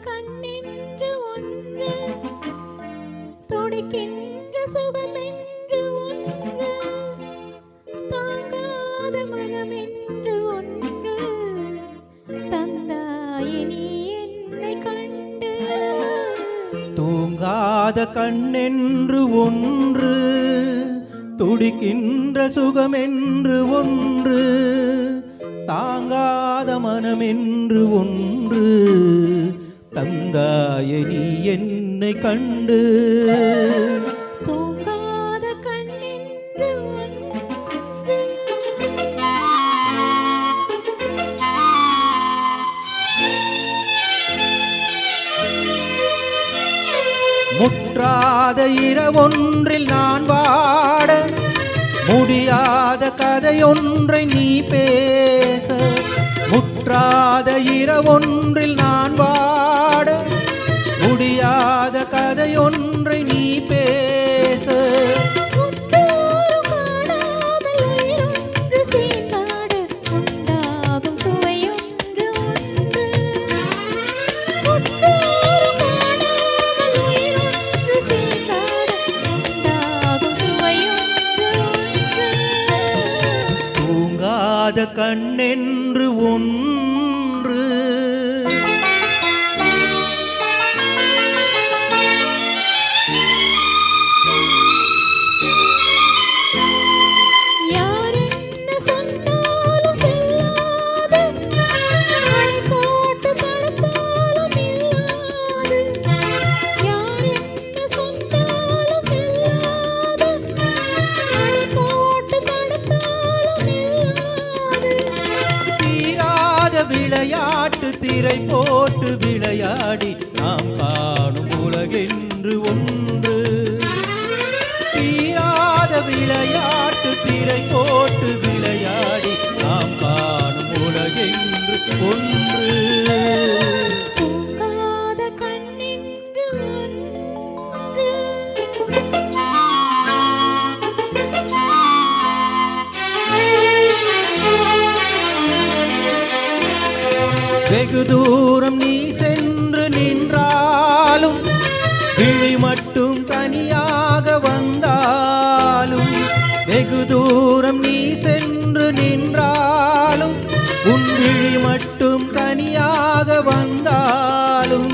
கண்ணென்று ஒன்று துடிக்கின்ற சுகமென்று ஒன்று தாங்காத மனமென்று ஒன்று தந்தாயினி என்னை கண்டு. தூங்காத கண்ணென்று ஒன்று துடிக்கின்ற சுகமென்று ஒன்று தாங்காத மனமென்று ஒன்று தந்தாய நீ என்னை கண்டு. தூங்காத கண்ணென்று ஒன்று முற்றாத இரவொன்றில் நான் வாட முடியாத கதையொன்றை நீ பேச. முற்றாத இரவொன்றில் நான் வாட முடியாத கதையொன்றை நீ பேச. தூங்காத கண்ணென்று ஒன்று விளையாட்டு திரை போட்டு விளையாடி நாம் காணும் உலகென்று ஒன்று. தீராத விளையாட்டு திரை போட்டு விளையாடி நாம் காணும் உலகென்று ஒன்று. தூங்காத கண்ணென்று ஒன்று வெகு தூரம் நீ சென்று நின்றாலும் விழி மட்டும் தனியாக வந்தாலும். வெகு தூரம் நீ சென்று நின்றாலும் உன் விழி மட்டும் தனியாக வந்தாலும்.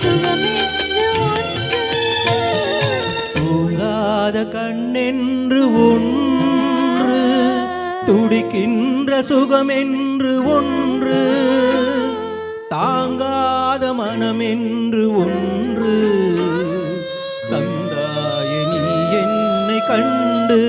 சுகமென்று ஒன்று தூங்காத கண்ணென்று ஒன்று துடிக்கின்ற சுகமென்று ஒன்று தாங்காத மனமென்று ஒன்று தந்தாய நீ என்னை கண்டு.